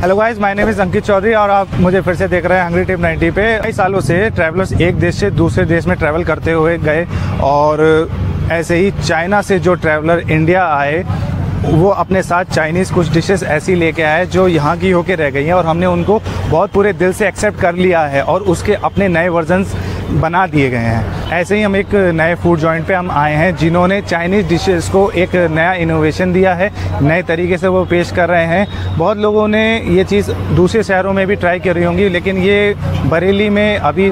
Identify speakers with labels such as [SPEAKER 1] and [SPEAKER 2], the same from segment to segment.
[SPEAKER 1] Hello guys, my name is Ankit Chaudhary और आप मुझे फिर से देख रहे हैं हंग्री ट्रिप 90 पे। कई सालों से ट्रैवलर्स एक देश से दूसरे देश में ट्रैवल करते हुए गए और ऐसे ही चाइना से जो ट्रैवलर इंडिया आए वो अपने साथ चाइनीज़ कुछ डिशेस ऐसी लेके आए जो यहाँ की होके रह गई हैं और हमने उनको बहुत पूरे दिल से एक्सेप्ट कर लिया है और उसके अपने नए वर्जन्स बना दिए गए हैं। ऐसे ही हम एक नए फूड जॉइंट पे हम आए हैं जिन्होंने चाइनीज़ डिशेस को एक नया इनोवेशन दिया है, नए तरीके से वो पेश कर रहे हैं। बहुत लोगों ने ये चीज़ दूसरे शहरों में भी ट्राई करी होंगी, लेकिन ये बरेली में अभी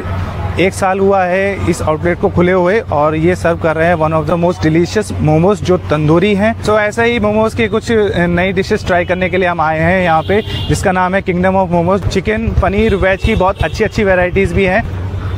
[SPEAKER 1] 1 साल हुआ है इस आउटलेट को खुले हुए और ये सर्व कर रहे हैं one of the most delicious momos जो तंदूरी हैं। सो ऐसा ही मोमोज की कुछ नई डिशेस ट्राई करने के लिए हम आए हैं यहाँ पे, जिसका नाम है Kingdom of Momos. Chicken, paneer, veg की बहुत अच्छी अच्छी वेराइटीज़ भी हैं।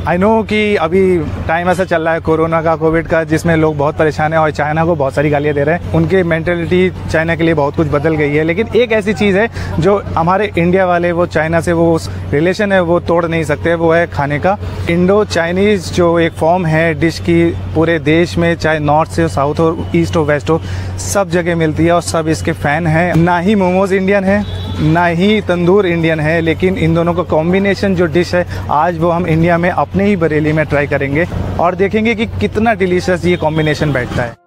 [SPEAKER 1] आई नो कि अभी टाइम ऐसा चल रहा है कोरोना का, कोविड का, जिसमें लोग बहुत परेशान हैं और चाइना को बहुत सारी गालियाँ दे रहे हैं। उनकी मेंटेलिटी चाइना के लिए बहुत कुछ बदल गई है, लेकिन एक ऐसी चीज़ है जो हमारे इंडिया वाले वो चाइना से वो रिलेशन है वो तोड़ नहीं सकते, वो है खाने का। इंडो चाइनीज़ जो एक फॉर्म है डिश की, पूरे देश में चाहे नॉर्थ से साउथ हो, ईस्ट हो, वेस्ट हो, सब जगह मिलती है और सब इसके फ़ैन हैं। ना ही मोमोज इंडियन है ना ही तंदूर इंडियन है, लेकिन इन दोनों का कॉम्बिनेशन जो डिश है आज वो हम इंडिया में अपने ही बरेली में ट्राई करेंगे और देखेंगे कि कितना डिलीशियस ये कॉम्बिनेशन बैठता है।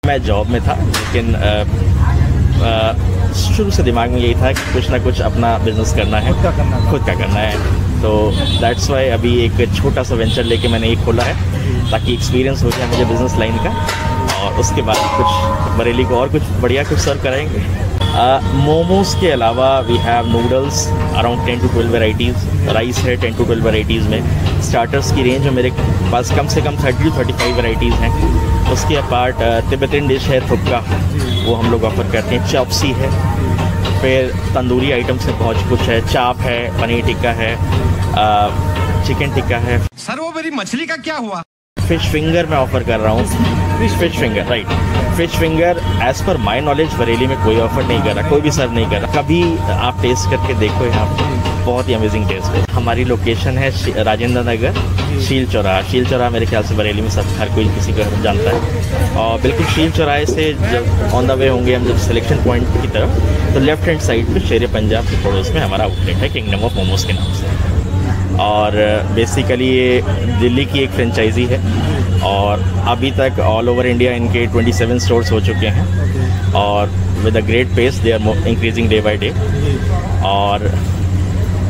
[SPEAKER 2] मैं जॉब में था, लेकिन शुरू से दिमाग में यही था कि कुछ ना कुछ अपना बिजनेस करना है, खुद का करना है। तो दैट्स वाई अभी एक छोटा सा वेंचर लेके मैंने ये खोला है ताकि एक्सपीरियंस हो जाए मुझे बिज़नेस लाइन का, और उसके बाद कुछ बरेली को और कुछ बढ़िया कुछ सर्व कराएंगे। मोमोज के अलावा we have noodles around 10 to 12 varieties, rice है 10 to 12 वेराइटीज़ में। स्टार्टर्स की रेंज में मेरे पास कम से कम 30 to 35 वेराइटीज़ हैं। उसके अपार्ट तिब्बतन डिश है थुपका, वो हम लोग ऑफ़र करते हैं। चॉपसी है, फिर तंदूरी आइटम से बहुत कुछ है, चाप है, पनीर टिक्का है, चिकन टिक्का है।
[SPEAKER 3] सर वो मेरी मछली का क्या हुआ?
[SPEAKER 2] फिश फिंगर मैं ऑफ़र कर रहा हूँ। Fish finger, right. Fish finger as per my knowledge Bareilly में कोई ऑफ़र नहीं कर रहा, कोई भी सर्व नहीं कर रहा। कभी आप टेस्ट करके देखो, यहाँ बहुत ही अमेजिंग टेस्ट है। हमारी लोकेशन है राजेंद्र नगर, शील चौराहा। शील चौराहा मेरे ख्याल से बरेली में सब हर कोई किसी को जानता है। और बिल्कुल शील चौराहे से जब ऑन द वे होंगे हम जब सिलेक्शन पॉइंट की तरफ, तो लेफ्ट हैंड साइड पे शेर पंजाब के पड़ोस में हमारा आउटलेट है किंगडम ऑफ मोमोज के नाम से। और बेसिकली ये दिल्ली की एक फ्रेंचाइजी है और अभी तक ऑल ओवर इंडिया इनके 27 स्टोर्स हो चुके हैं और with a great pace they are increasing day by day. और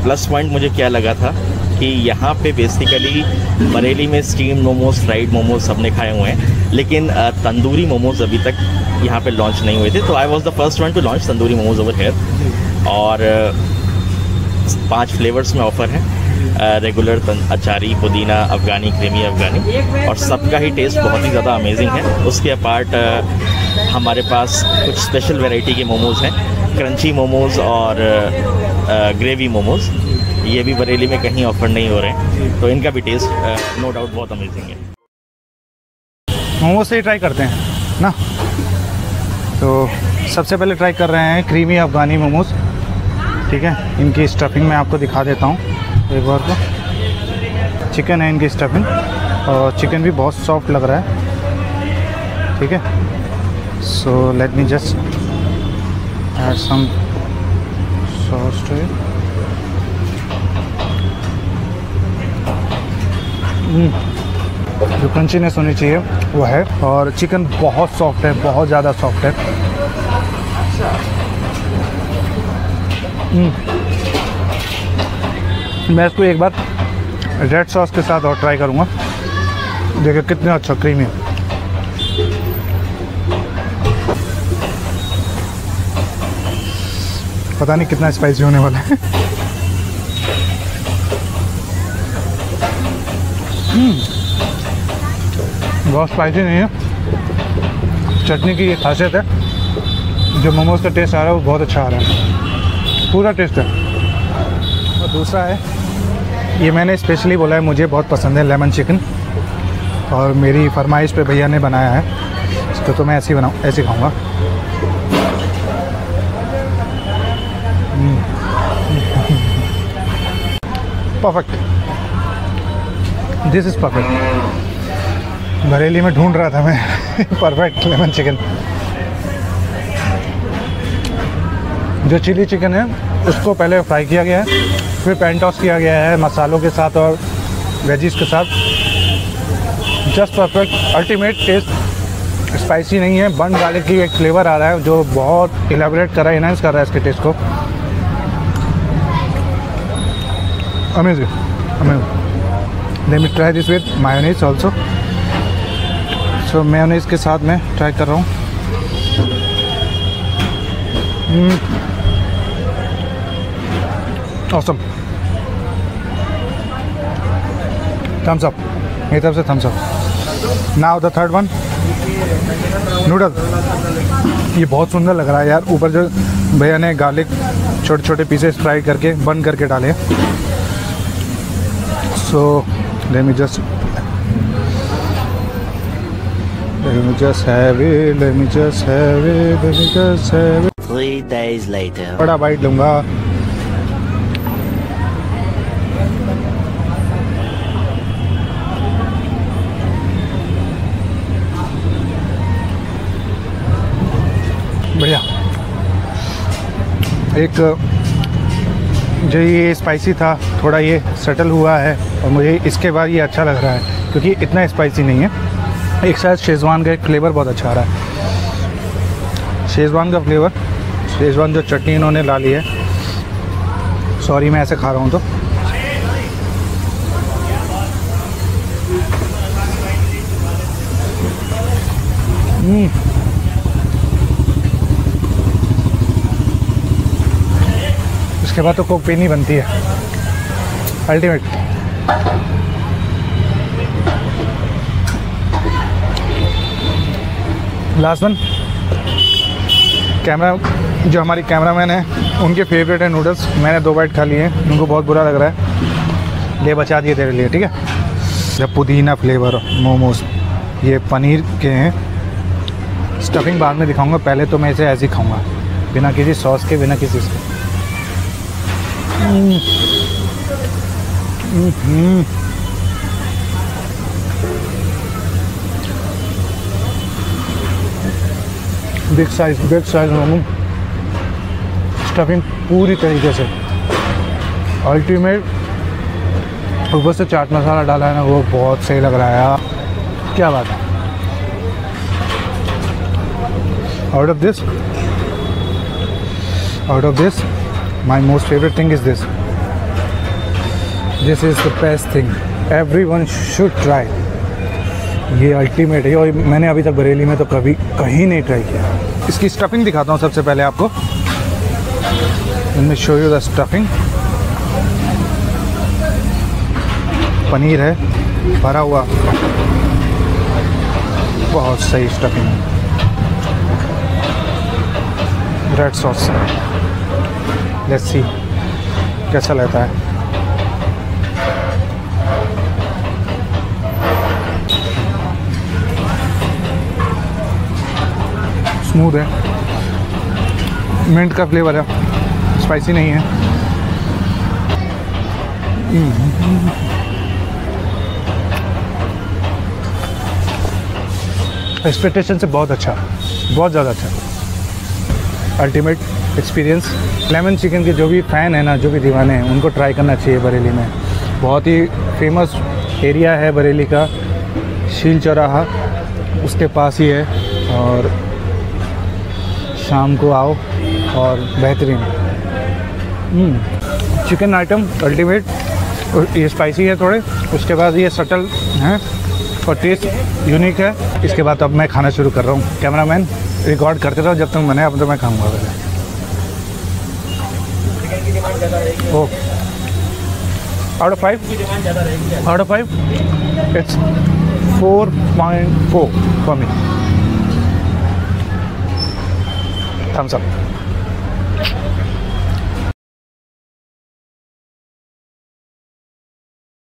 [SPEAKER 2] प्लस पॉइंट मुझे क्या लगा था कि यहाँ पे बेसिकली बरेली में स्टीम मोमोज, फ्राइड मोमोज सबने खाए हुए हैं, लेकिन तंदूरी मोमोज अभी तक यहाँ पे लॉन्च नहीं हुए थे। तो I was the first one two launch tandoori momos over here. और 5 फ्लेवर्स में ऑफ़र है, रेगुलर, अचारी, पुदीना, अफ़गानी, क्रीमी अफ़गानी, और सबका ही टेस्ट बहुत ही ज़्यादा अमेजिंग है। उसके अपार्ट हमारे पास कुछ स्पेशल वैरायटी के मोमोज़ हैं, क्रंची मोमोज़ और ग्रेवी मोमोज़। ये भी बरेली में कहीं ऑफ़र नहीं हो रहे हैं, तो इनका भी टेस्ट नो डाउट बहुत अमेजिंग है।
[SPEAKER 1] मोमोज से ही ट्राई करते हैं ना। तो सबसे पहले ट्राई कर रहे हैं क्रीमी अफ़गानी मोमोज़, ठीक है। इनकी स्टफिंग मैं आपको दिखा देता हूँ एक बार को। चिकन है इनकी स्टफिंग और चिकन भी बहुत सॉफ्ट लग रहा है, ठीक है। So let me just add some sauce to it. जो क्रंचीनेस होनी चाहिए वो है, और चिकन बहुत सॉफ्ट है, बहुत ज़्यादा सॉफ्ट है। मैं इसको एक बार रेड सॉस के साथ और ट्राई करूँगा। देखिए कितना अच्छा क्रीमी है। पता नहीं कितना स्पाइसी होने वाला है। बहुत स्पाइसी नहीं है। चटनी की ये खासियत है, जो मोमोज का टेस्ट आ रहा है वो बहुत अच्छा आ रहा है, पूरा टेस्ट है। और दूसरा है, ये मैंने स्पेशली बोला है, मुझे बहुत पसंद है लेमन चिकन, और मेरी फरमाइश पे भैया ने बनाया है इसको, तो मैं ऐसे ही बनाऊँ, ऐसे खाऊँगा। Perfect, this is perfect. Bareilly में ढूंढ रहा था मैं परफेक्ट लेमन चिकन। जो चिली चिकन है उसको पहले फ्राई किया गया है, फिर पैन टॉस किया गया है मसालों के साथ और वेजिस के साथ। Just perfect, ultimate taste. Spicy नहीं है, बन गार्लिक की एक फ्लेवर आ रहा है जो बहुत इलेबोरेट कर रहा है, इनहांस कर रहा है इसके टेस्ट को। Amazing, amazing. Let me try this with mayonnaise also. So mayonnaise के साथ मैं ट्राई कर रहा हूँ। ऑसम, थम्स अप, मेरी तरफ से thumbs up. Now the third one, noodle. ये बहुत सुंदर लग रहा है यार। ऊपर जो भैया ने गार्लिक छोटे छोटे पीसेस फ्राई करके बन करके डाले। सो let me just have it, let me just have it, let me just have it.
[SPEAKER 4] 3 days later.
[SPEAKER 1] बड़ा बाइट लूँगा। बढ़िया। एक जो ये स्पाइसी था, थोड़ा ये सेटल हुआ है, और मुझे इसके बाद ये अच्छा लग रहा है क्योंकि इतना स्पाइसी नहीं है। एक शायद शेज़वान का एक फ्लेवर बहुत अच्छा आ रहा है, शेज़वान का फ्लेवर। शेज़वान जो चटनी इन्होंने ला ली है, सॉरी मैं ऐसे खा रहा हूँ तो। इसके बाद तो कोक पे नहीं बनती है। अल्टीमेट। लास्ट वन, कैमरा जो हमारी कैमरामैन है उनके फेवरेट है नूडल्स। मैंने 2 बाइट खा लिए हैं, उनको बहुत बुरा लग रहा है, ले बचा दिए तेरे लिए, ठीक है। जब पुदीना फ्लेवर मोमोज, ये पनीर के हैं। स्टफिंग बाद में दिखाऊंगा, पहले तो मैं इसे ऐसे ही खाऊंगा, बिना किसी सॉस के, बिना किसी इसके। बिग साइज मोमो, स्टफिंग पूरी तरीके से अल्टीमेट। ऊपर से चाट मसाला डाला है ना, वो बहुत सही लग रहा है यार, क्या बात है। Out of this my most favorite thing is this is the best thing, everyone should try। ये अल्टीमेट है, और मैंने अभी तक बरेली में तो कभी कहीं नहीं ट्राई किया। इसकी स्टफिंग दिखाता हूँ सबसे पहले आपको। Let me show you the stuffing। Paneer है भरा हुआ, बहुत सही स्टफिंग है। रेड सॉस, लेट्स सी कैसा लगता है। स्मूथ है, मिंट का फ्लेवर है, स्पाइसी नहीं है। एक्सपेक्टेशन से बहुत अच्छा, बहुत ज़्यादा अच्छा। Ultimate experience. लेमन चिकन के जो भी फ़ैन है ना, जो भी दीवाने हैं, उनको ट्राई करना चाहिए बरेली में। बहुत ही फेमस एरिया है बरेली का, शील चौराहा उसके पास ही है, और शाम को आओ और बेहतरीन चिकन आइटम अल्टीमेट। ये स्पाइसी है थोड़े, उसके बाद ये सटल हैं और टेस्ट यूनिक है। इसके बाद अब मैं खाना शुरू कर रहा हूँ। कैमरामैन रिकॉर्ड करते रहो जब तक मैंने, अब तो मैं खाऊंगा पहले। Oh out of 5 it's 4.4 for me. Thumbs up.